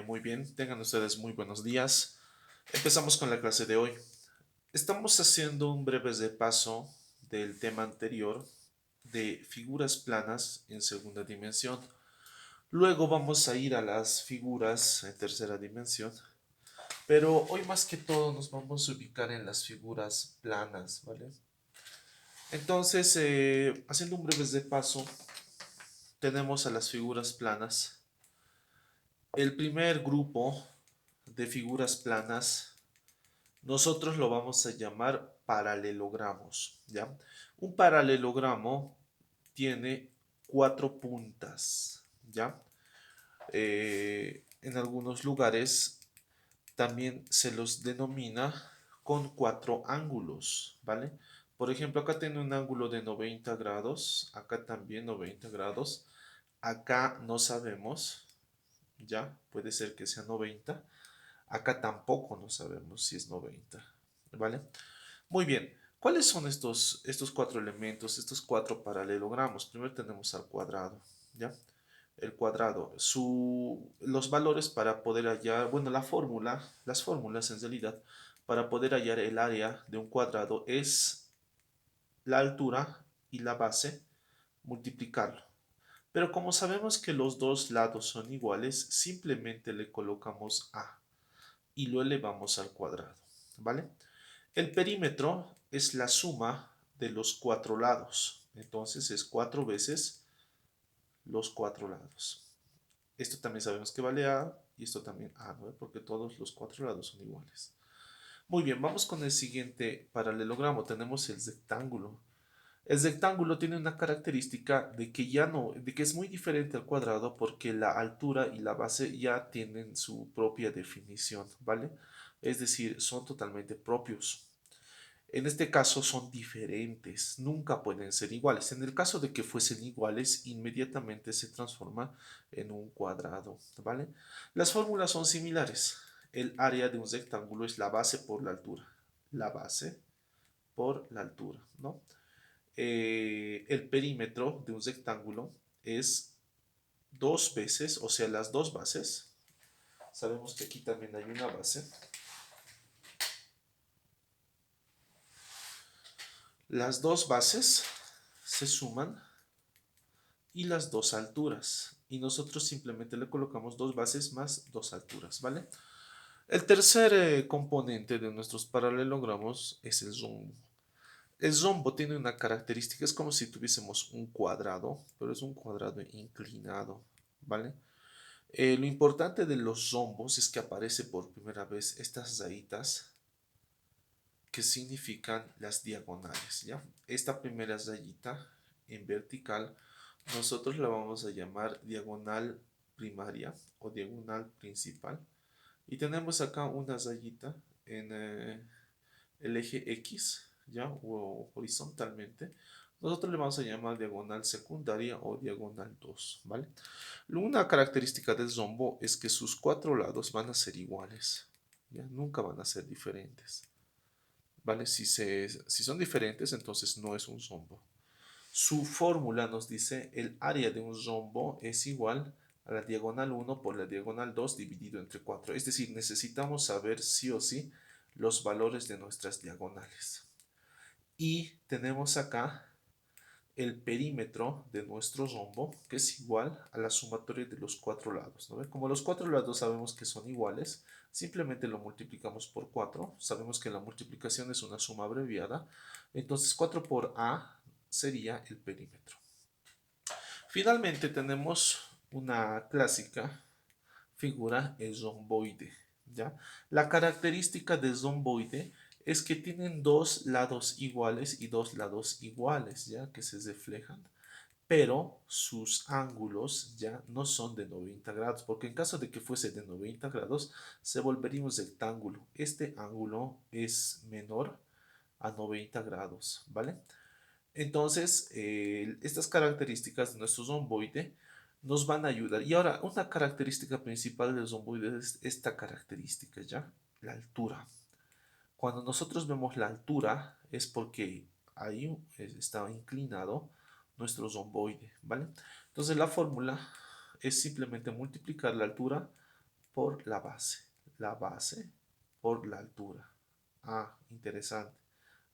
Muy bien, tengan ustedes muy buenos días. Empezamos con la clase de hoy. Estamos haciendo un breve repaso del tema anterior de figuras planas en segunda dimensión. Luego vamos a ir a las figuras en tercera dimensión, pero hoy más que todo nos vamos a ubicar en las figuras planas, ¿vale? Entonces, haciendo un breve repaso, tenemos a las figuras planas. El primer grupo de figuras planas nosotros lo vamos a llamar paralelogramos, ¿ya? Un paralelogramo tiene cuatro puntas, ¿ya? En algunos lugares también se los denomina con cuatro ángulos, ¿vale? Por ejemplo, acá tiene un ángulo de 90 grados, acá también 90 grados, acá no sabemos, ¿ya? Puede ser que sea 90. Acá tampoco no sabemos si es 90, ¿vale? Muy bien. ¿Cuáles son estos cuatro elementos, estos cuatro paralelogramos? Primero tenemos al cuadrado, ¿ya? El cuadrado, los valores para poder hallar, bueno, las fórmulas en realidad, para poder hallar el área de un cuadrado es la altura y la base, multiplicarlo. Pero como sabemos que los dos lados son iguales, simplemente le colocamos a y lo elevamos al cuadrado, ¿vale? El perímetro es la suma de los cuatro lados, entonces es cuatro veces los cuatro lados. Esto también sabemos que vale A y esto también A, ¿no? Porque todos los cuatro lados son iguales. Muy bien, vamos con el siguiente paralelogramo. Tenemos el rectángulo. El rectángulo tiene una característica de que ya no, de que es muy diferente al cuadrado porque la altura y la base ya tienen su propia definición, ¿vale? Es decir, son totalmente propios. En este caso son diferentes, nunca pueden ser iguales. En el caso de que fuesen iguales, inmediatamente se transforma en un cuadrado, ¿vale? Las fórmulas son similares. El área de un rectángulo es la base por la altura. La base por la altura, ¿no? El perímetro de un rectángulo es dos veces, o sea, las dos bases. Sabemos que aquí también hay una base. Las dos bases se suman y las dos alturas. Y nosotros simplemente le colocamos dos bases más dos alturas, ¿vale? El tercer componente de nuestros paralelogramos es el rombo. El rombo tiene una característica, es como si tuviésemos un cuadrado, pero es un cuadrado inclinado, ¿vale? Lo importante de los rombos es que aparece por primera vez estas rayitas que significan las diagonales, ¿ya? Esta primera rayita en vertical nosotros la vamos a llamar diagonal primaria o diagonal principal. Y tenemos acá una rayita en el eje X, ¿ya? O horizontalmente. Nosotros le vamos a llamar diagonal secundaria o diagonal 2, ¿vale? Una característica del rombo es que sus cuatro lados van a ser iguales, ¿ya? Nunca van a ser diferentes. ¿Vale? Si son diferentes, entonces no es un rombo. Su fórmula nos dice el área de un rombo es igual a la diagonal 1 por la diagonal 2 dividido entre 4. Es decir, necesitamos saber sí o sí los valores de nuestras diagonales. Y tenemos acá el perímetro de nuestro rombo, que es igual a la sumatoria de los cuatro lados, ¿no? Como los cuatro lados sabemos que son iguales, simplemente lo multiplicamos por 4. Sabemos que la multiplicación es una suma abreviada. Entonces 4 por A sería el perímetro. Finalmente tenemos una clásica figura, el romboide, ¿ya? La característica del romboide es que tienen dos lados iguales y dos lados iguales, ¿ya? Que se reflejan, pero sus ángulos ya no son de 90 grados, porque en caso de que fuese de 90 grados, se volvería un rectángulo. Este ángulo es menor a 90 grados, ¿vale? Entonces, estas características de nuestro zomboide nos van a ayudar. Y ahora, una característica principal del zomboide es esta característica, ¿ya? La altura. Cuando nosotros vemos la altura es porque ahí está inclinado nuestro zomboide, ¿vale? Entonces la fórmula es simplemente multiplicar la altura por la base por la altura. Ah, interesante.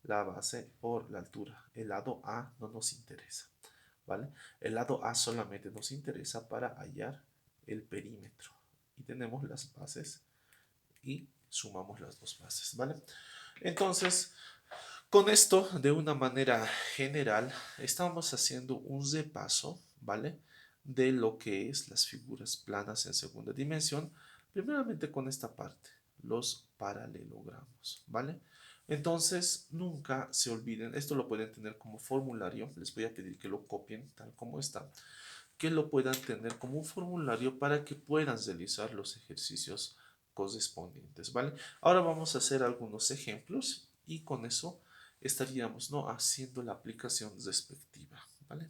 La base por la altura. El lado A no nos interesa, ¿vale? El lado A solamente nos interesa para hallar el perímetro. Y tenemos las bases y sumamos las dos bases, ¿vale? Entonces, con esto, de una manera general, estamos haciendo un repaso, ¿vale? De lo que es las figuras planas en segunda dimensión, primeramente con esta parte, los paralelogramos, ¿vale? Entonces, nunca se olviden, esto lo pueden tener como formulario, les voy a pedir que lo copien tal como está, que lo puedan tener como un formulario para que puedan realizar los ejercicios correspondientes, ¿vale? Ahora vamos a hacer algunos ejemplos y con eso estaríamos, ¿no?, haciendo la aplicación respectiva, ¿vale?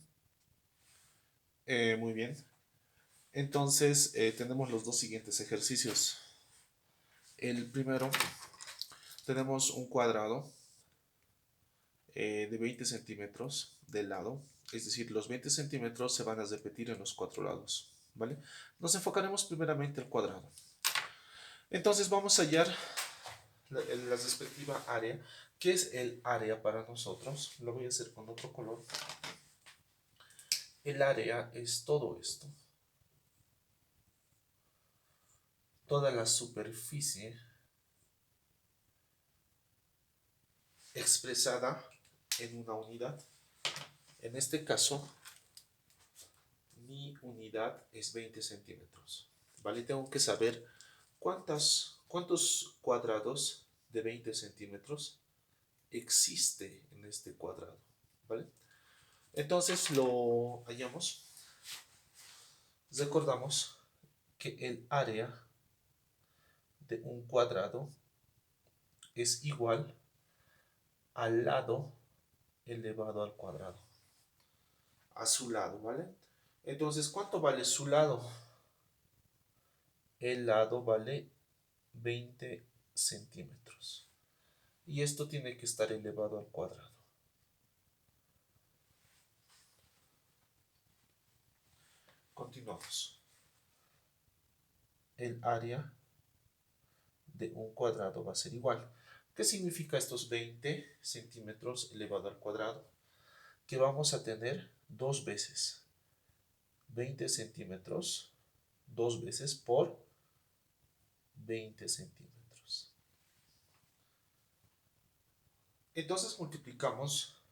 Muy bien. Entonces, tenemos los dos siguientes ejercicios. El primero, tenemos un cuadrado de 20 centímetros del lado, es decir, los 20 centímetros se van a repetir en los cuatro lados, ¿vale? Nos enfocaremos primeramente al cuadrado. Entonces vamos a hallar la respectiva área. ¿Qué es el área para nosotros? Lo voy a hacer con otro color. El área es todo esto. Toda la superficie expresada en una unidad. En este caso, mi unidad es 20 centímetros. ¿Vale? Tengo que saber cuántos cuadrados de 20 centímetros existe en este cuadrado. ¿Vale? Entonces lo hallamos. Recordamos que el área de un cuadrado es igual al lado elevado al cuadrado. A su lado, ¿vale? Entonces, ¿cuánto vale su lado? El lado vale 20 centímetros. Y esto tiene que estar elevado al cuadrado. Continuamos. El área de un cuadrado va a ser igual. ¿Qué significa estos 20 centímetros elevado al cuadrado? Que vamos a tener dos veces 20 centímetros, dos veces por 20 centímetros. Entonces multiplicamos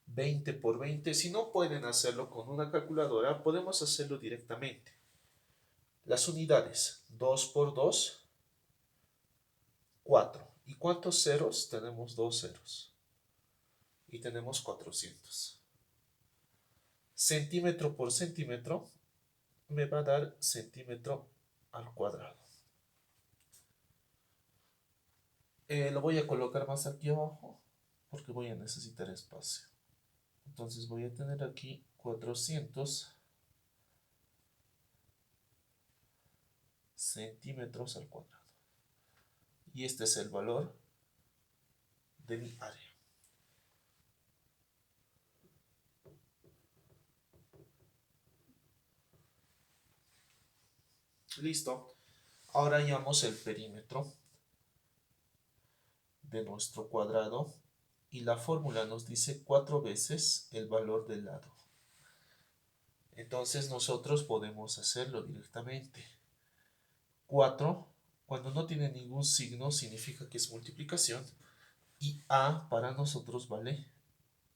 20 por 20. Si no pueden hacerlo con una calculadora, podemos hacerlo directamente. Las unidades, 2 por 2, 4. ¿Y cuántos ceros? Tenemos dos ceros. Y tenemos 400. Centímetro por centímetro me va a dar centímetro al cuadrado. Lo voy a colocar más aquí abajo porque voy a necesitar espacio. Entonces voy a tener aquí 400 centímetros al cuadrado. Y este es el valor de mi área. Listo. Ahora hallamos el perímetro de nuestro cuadrado y la fórmula nos dice 4 veces el valor del lado. Entonces nosotros podemos hacerlo directamente. 4, cuando no tiene ningún signo, significa que es multiplicación. Y A para nosotros vale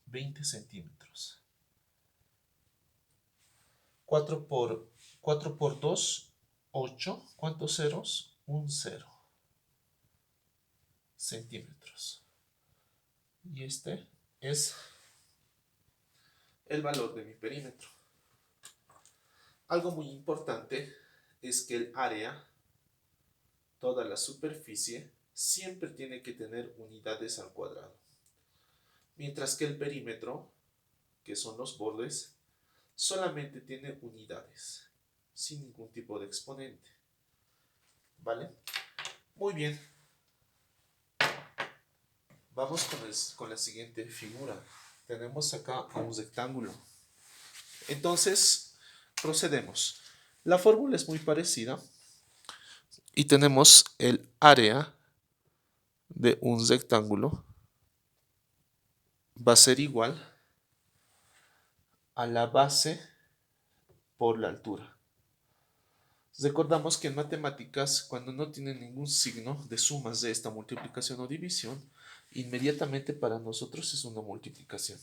20 centímetros. 4 por 2, 8. ¿Cuántos ceros? Un cero. Centímetros. Y este es el valor de mi perímetro. Algo muy importante es que el área, toda la superficie, siempre tiene que tener unidades al cuadrado. Mientras que el perímetro, que son los bordes, solamente tiene unidades, sin ningún tipo de exponente. ¿Vale? Muy bien. Vamos con la siguiente figura. Tenemos acá un rectángulo. Entonces, procedemos. La fórmula es muy parecida y tenemos el área de un rectángulo va a ser igual a la base por la altura. Recordamos que en matemáticas, cuando no tiene ningún signo de sumas de esta multiplicación o división, inmediatamente para nosotros es una multiplicación.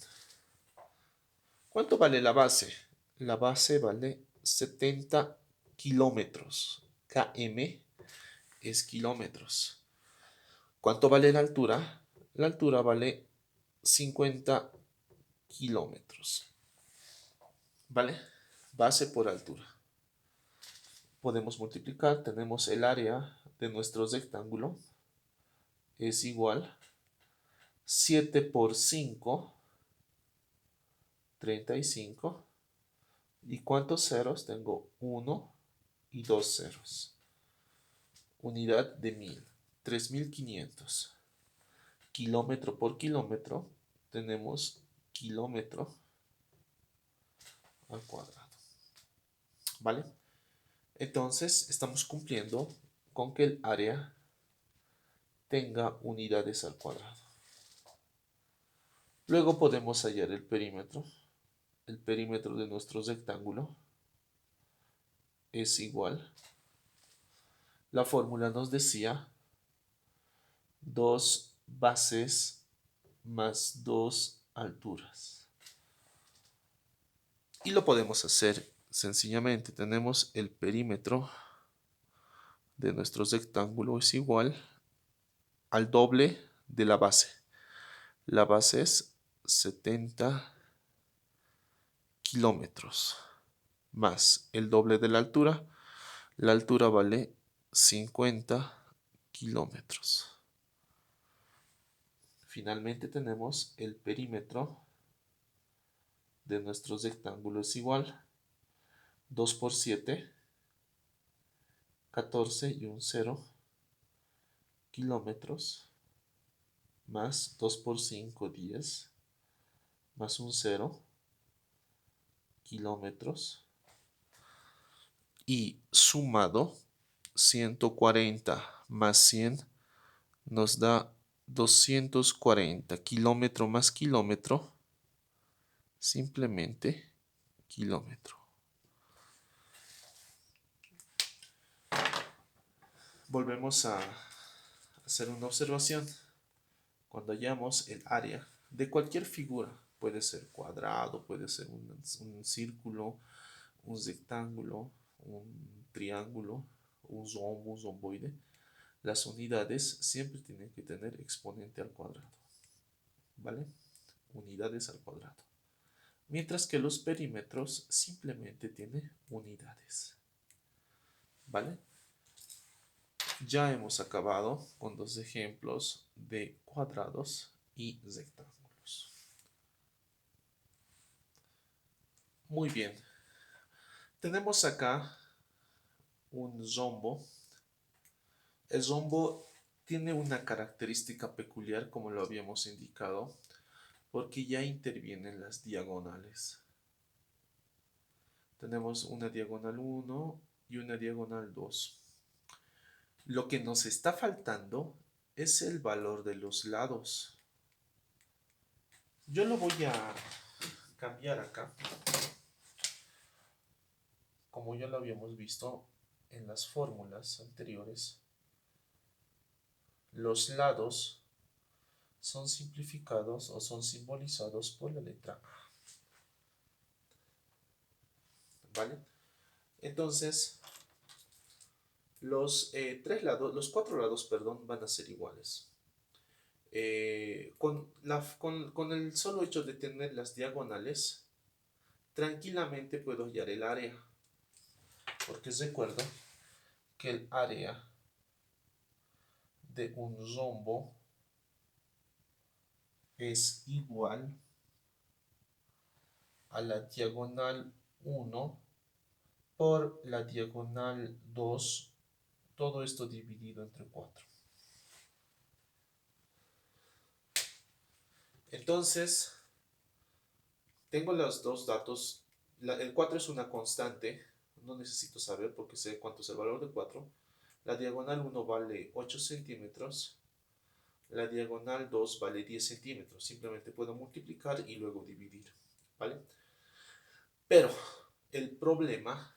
¿Cuánto vale la base? La base vale 70 kilómetros. km es kilómetros. ¿Cuánto vale la altura? La altura vale 50 kilómetros. ¿Vale? Base por altura. Podemos multiplicar, tenemos el área de nuestro rectángulo es igual 7 por 5, 35. ¿Y cuántos ceros? Tengo 1 y 2 ceros. Unidad de 1000, 3500. Kilómetro por kilómetro tenemos kilómetro al cuadrado. ¿Vale? Entonces estamos cumpliendo con que el área tenga unidades al cuadrado. Luego podemos hallar el perímetro. El perímetro de nuestro rectángulo es igual. La fórmula nos decía 2 bases más 2 alturas. Y lo podemos hacer sencillamente. Tenemos el perímetro de nuestro rectángulo es igual al doble de la base. La base es 70 kilómetros más el doble de la altura. La altura vale 50 kilómetros. Finalmente tenemos el perímetro de nuestro rectángulo es igual 2 por 7, 14 y un 0 kilómetros más 2 por 5, 10 más un 0 kilómetros y sumado 140 más 100 nos da 240 kilómetro más kilómetro, simplemente kilómetro. Volvemos a hacer una observación. Cuando hallamos el área de cualquier figura, puede ser cuadrado, puede ser un círculo, un rectángulo, un triángulo, un rombo, un romboide, las unidades siempre tienen que tener exponente al cuadrado. ¿Vale? Unidades al cuadrado. Mientras que los perímetros simplemente tienen unidades. ¿Vale? Ya hemos acabado con dos ejemplos de cuadrados y rectángulos. Muy bien. Tenemos acá un rombo. El rombo tiene una característica peculiar, como lo habíamos indicado, porque ya intervienen las diagonales. Tenemos una diagonal 1 y una diagonal 2. Lo que nos está faltando es el valor de los lados. Yo lo voy a cambiar acá. Como ya lo habíamos visto en las fórmulas anteriores, los lados son simplificados o son simbolizados por la letra A. ¿Vale? Entonces, los cuatro lados, perdón, van a ser iguales. Con el solo hecho de tener las diagonales, tranquilamente puedo hallar el área. Porque recuerdo que el área de un rombo es igual a la diagonal 1 por la diagonal 2, todo esto dividido entre 4. Entonces, tengo los dos datos. El 4 es una constante, no necesito saber porque sé cuánto es el valor de 4. La diagonal 1 vale 8 centímetros. La diagonal 2 vale 10 centímetros. Simplemente puedo multiplicar y luego dividir. ¿Vale? Pero el problema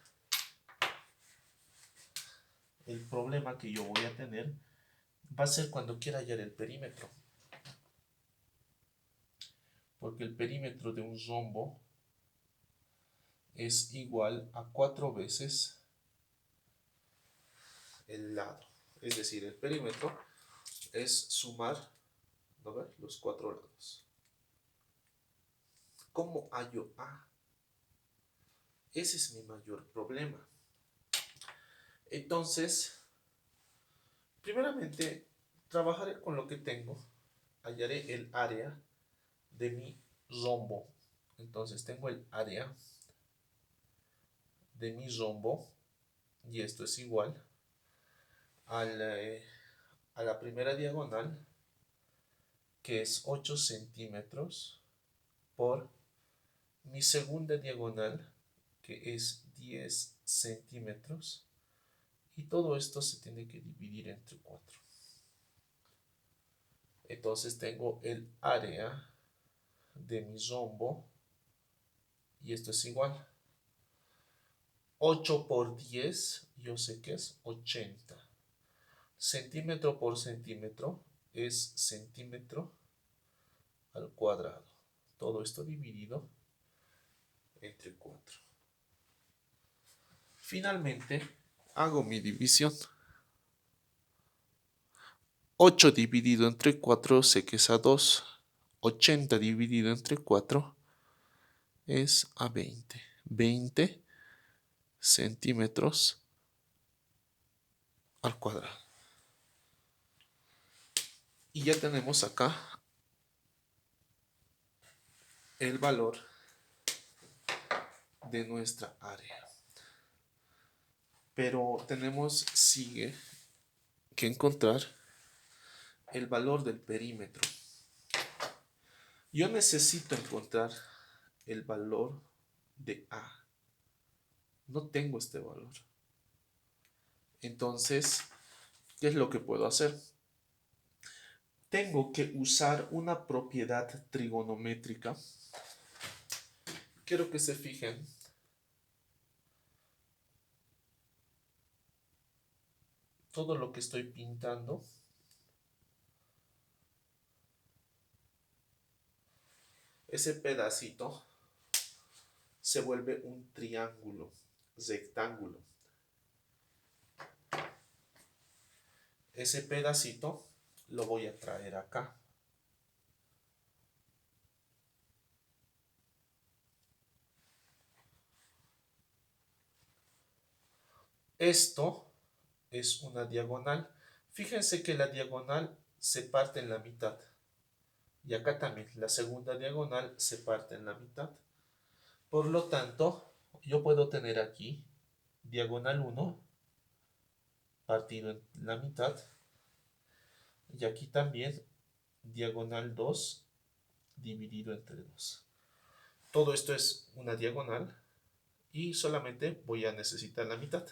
que yo voy a tener va a ser cuando quiera hallar el perímetro. Porque el perímetro de un rombo es igual a 4 veces el lado. Es decir, el perímetro es sumar, ¿no ves?, los 4 lados. ¿Cómo hallo A? Ese es mi mayor problema. Entonces, primeramente, trabajaré con lo que tengo. Hallaré el área de mi rombo. Entonces, tengo el área de mi rombo y esto es igual a la primera diagonal, que es 8 centímetros, por mi segunda diagonal, que es 10 centímetros, y todo esto se tiene que dividir entre 4. Entonces tengo el área de mi rombo y esto es igual 8 por 10, yo sé que es 80. Centímetro por centímetro es centímetro al cuadrado. Todo esto dividido entre 4. Finalmente, hago mi división. 8 dividido entre 4 sé que es a 2. 80 dividido entre 4 es a 20. 20 centímetros al cuadrado. Y ya tenemos acá el valor de nuestra área. Pero sigue que encontrar el valor del perímetro. Yo necesito encontrar el valor de A. No tengo este valor. Entonces, ¿qué es lo que puedo hacer? Tengo que usar una propiedad trigonométrica. Quiero que se fijen. Todo lo que estoy pintando ese pedacito se vuelve un triángulo, rectángulo. Ese pedacito lo voy a traer acá. Esto es una diagonal. Fíjense que la diagonal se parte en la mitad. Y acá también, la segunda diagonal se parte en la mitad. Por lo tanto, yo puedo tener aquí diagonal 1 partido en la mitad. Y aquí también diagonal 2 dividido entre 2. Todo esto es una diagonal y solamente voy a necesitar la mitad.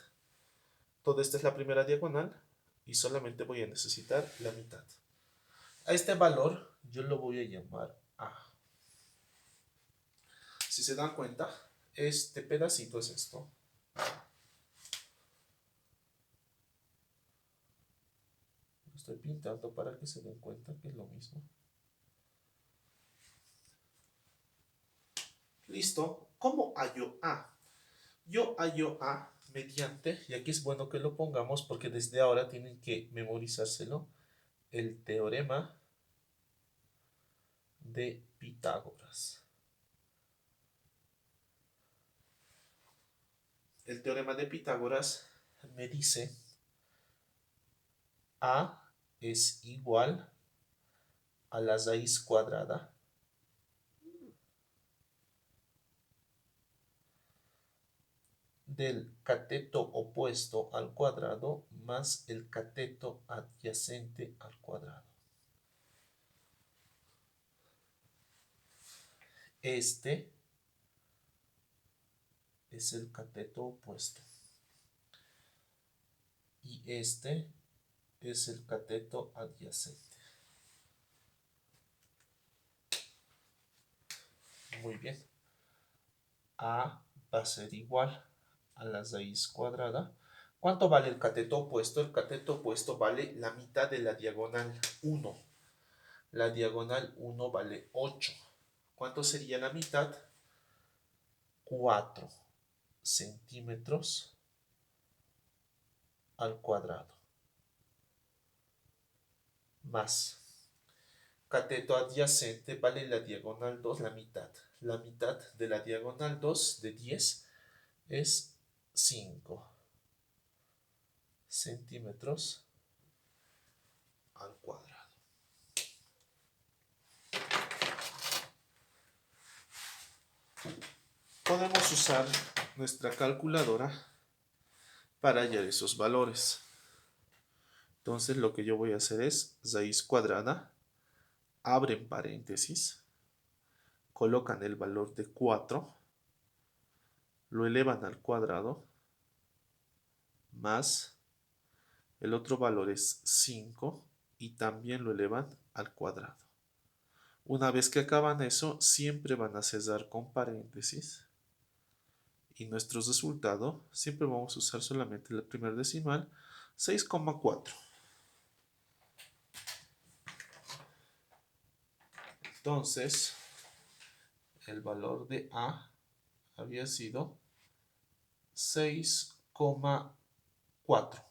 Toda esta es la primera diagonal y solamente voy a necesitar la mitad. A este valor yo lo voy a llamar A. Si se dan cuenta, este pedacito es esto. Lo estoy pintando para que se den cuenta que es lo mismo. Listo. ¿Cómo hallo A? Yo hallo A mediante, y aquí es bueno que lo pongamos porque desde ahora tienen que memorizárselo, el teorema de Pitágoras. El teorema de Pitágoras me dice A es igual a la raíz cuadrada del cateto opuesto al cuadrado más el cateto adyacente al cuadrado. Este es el cateto opuesto. Y este es el cateto adyacente. Muy bien. A va a ser igual a la raíz cuadrada. ¿Cuánto vale el cateto opuesto? El cateto opuesto vale la mitad de la diagonal 1. La diagonal 1 vale 8. ¿Cuánto sería la mitad? 4 centímetros al cuadrado. Más. Cateto adyacente vale la diagonal 2, la mitad. La mitad de la diagonal 2 de 10 es 5 centímetros al cuadrado. Podemos usar nuestra calculadora para hallar esos valores. Entonces lo que yo voy a hacer es raíz cuadrada, abren paréntesis, colocan el valor de 4, lo elevan al cuadrado, más el otro valor es 5 y también lo elevan al cuadrado. Una vez que acaban eso, siempre van a cerrar con paréntesis. Y nuestro resultado, siempre vamos a usar solamente la primera decimal, 6,4. Entonces, el valor de A había sido 6,4.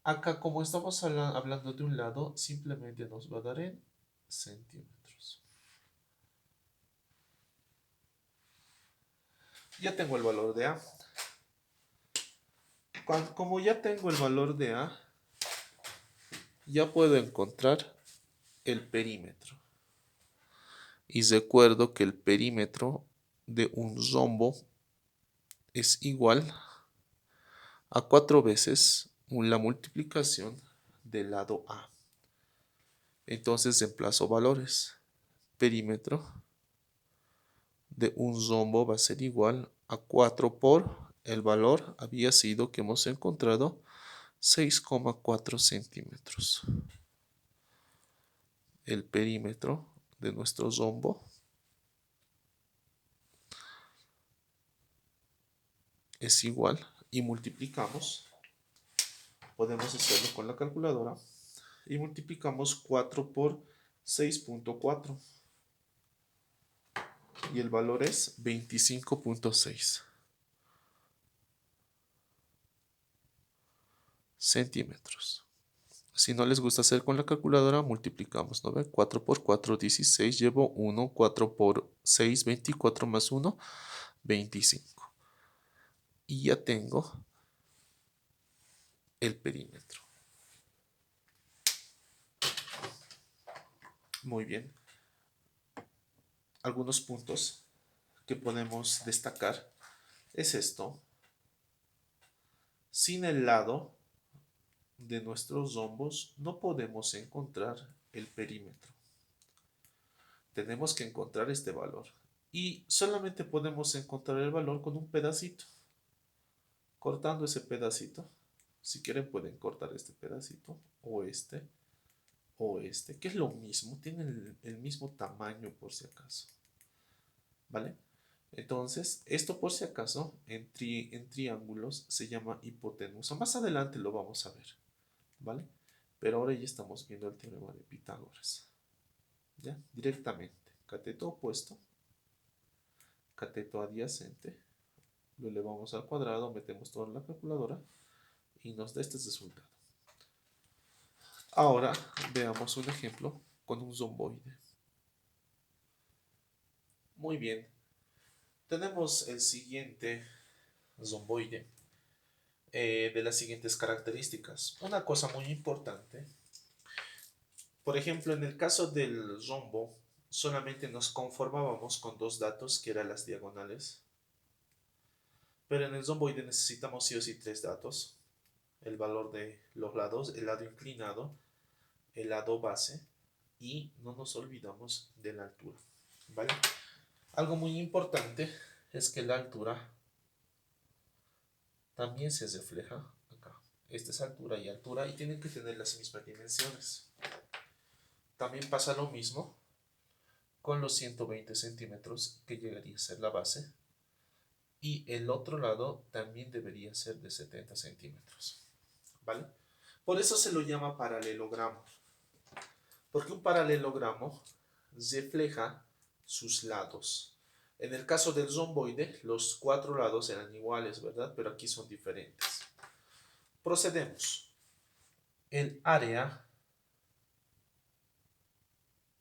Acá, como estamos hablando de un lado, simplemente nos va a dar en centímetros. Ya tengo el valor de A. Como ya tengo el valor de A, ya puedo encontrar el perímetro. Y recuerdo que el perímetro de un rombo es igual a 4 veces la multiplicación del lado A. Entonces reemplazo valores. Perímetro de un rombo va a ser igual a 4 por el valor había sido que hemos encontrado 6,4 centímetros. El perímetro de nuestro rombo es igual y multiplicamos. Podemos hacerlo con la calculadora y multiplicamos 4 por 6,4 y el valor es 25,6 centímetros. Si no les gusta hacer con la calculadora, multiplicamos, ¿no ve? 4 por 4, 16, llevo 1, 4 por 6, 24 más 1, 25. Y ya tengo el perímetro. Muy bien. Algunos puntos que podemos destacar es esto. Sin el lado de nuestros rombos no podemos encontrar el perímetro. Tenemos que encontrar este valor. Y solamente podemos encontrar el valor con un pedacito. Cortando ese pedacito. Si quieren pueden cortar este pedacito o este que es lo mismo, tienen el mismo tamaño por si acaso. ¿Vale? Entonces, esto por si acaso en triángulos se llama hipotenusa. Más adelante lo vamos a ver. ¿Vale? Pero ahora ya estamos viendo el teorema de Pitágoras. ¿Ya? Directamente. Cateto opuesto, cateto adyacente, lo elevamos al cuadrado, metemos todo en la calculadora y nos da este resultado. Ahora veamos un ejemplo con un romboide. Muy bien. Tenemos el siguiente romboide de las siguientes características. Una cosa muy importante. Por ejemplo, en el caso del rombo, solamente nos conformábamos con dos datos, que eran las diagonales. Pero en el romboide necesitamos sí o sí tres datos. El valor de los lados, el lado inclinado, el lado base y no nos olvidamos de la altura. ¿Vale? Algo muy importante es que la altura también se refleja acá. Esta es altura y tienen que tener las mismas dimensiones. También pasa lo mismo con los 120 centímetros que llegaría a ser la base. Y el otro lado también debería ser de 70 centímetros. ¿Vale? Por eso se lo llama paralelogramo. Porque un paralelogramo refleja sus lados. En el caso del romboide, los 4 lados eran iguales, ¿verdad? Pero aquí son diferentes. Procedemos. El área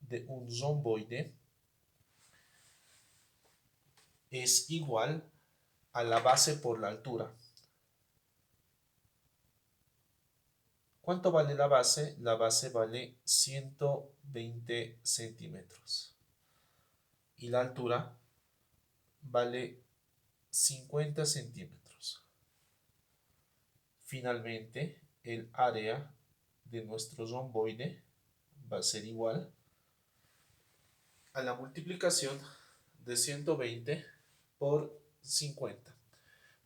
de un romboide es igual a la base por la altura. ¿Cuánto vale la base? La base vale 120 centímetros. Y la altura vale 50 centímetros. Finalmente, el área de nuestro romboide va a ser igual a la multiplicación de 120 por 50.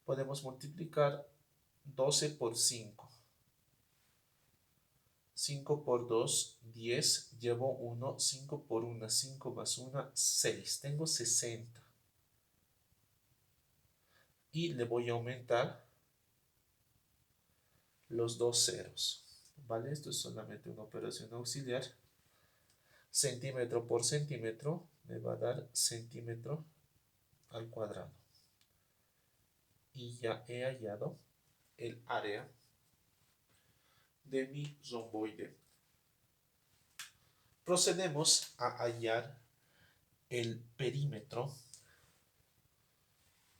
Podemos multiplicar 12 por 5. 5 por 2, 10. Llevo 1. 5 por 1, 5 más 1, 6. Tengo 60. Y le voy a aumentar los dos ceros. ¿Vale? Esto es solamente una operación auxiliar. Centímetro por centímetro me va a dar centímetro al cuadrado. Y ya he hallado el área de mi romboide. Procedemos a hallar el perímetro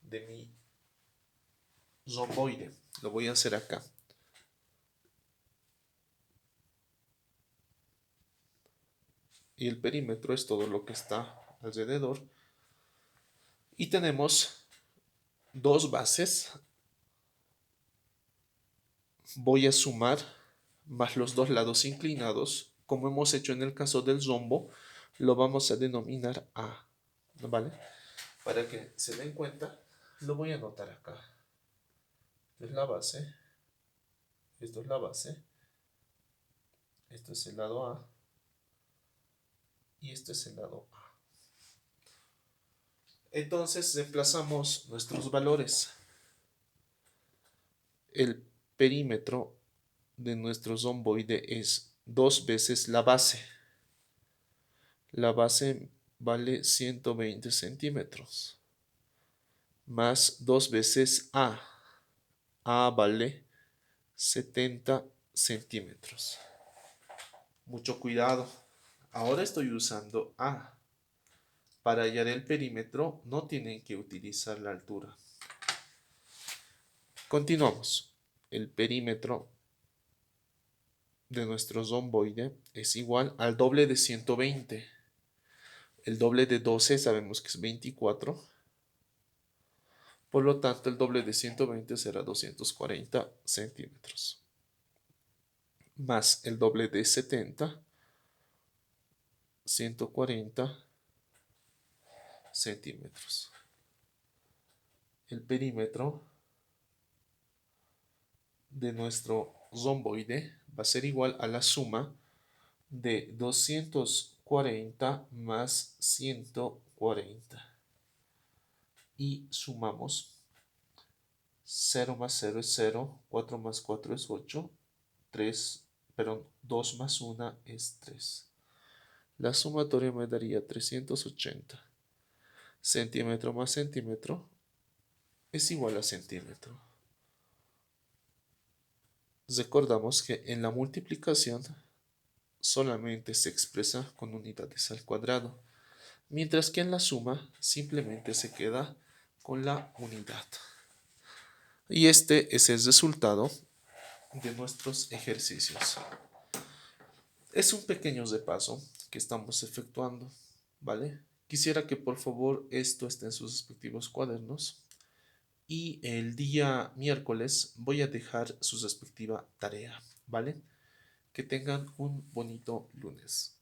de mi romboide. Lo voy a hacer acá. Y el perímetro es todo lo que está alrededor. Y tenemos dos bases. Voy a sumar más los dos lados inclinados. Como hemos hecho en el caso del rombo, lo vamos a denominar A. ¿Vale? Para que se den cuenta, lo voy a anotar acá. Esta es la base. Esto es la base. Esto es el lado A. Y esto es el lado A. Entonces reemplazamos nuestros valores. El perímetro de nuestro romboide es 2 veces la base. La base vale 120 centímetros. Más 2 veces A. A vale 70 centímetros. Mucho cuidado. Ahora estoy usando A. Para hallar el perímetro no tienen que utilizar la altura. Continuamos. El perímetro de nuestro romboide es igual al doble de 120. El doble de 12 sabemos que es 24. Por lo tanto, el doble de 120 será 240 centímetros. Más el doble de 70, 140 centímetros. El perímetro de nuestro romboide va a ser igual a la suma de 240 más 140. Y sumamos 0 más 0 es 0, 4 más 4 es 8, 2 más 1 es 3. La sumatoria me daría 380. Centímetro más centímetro es igual a centímetro. Recordamos que en la multiplicación solamente se expresa con unidades al cuadrado, mientras que en la suma simplemente se queda con la unidad. Y este es el resultado de nuestros ejercicios. Es un pequeño repaso que estamos efectuando, ¿vale? Quisiera que por favor esto esté en sus respectivos cuadernos y el día miércoles voy a dejar su respectiva tarea, ¿vale? Que tengan un bonito lunes.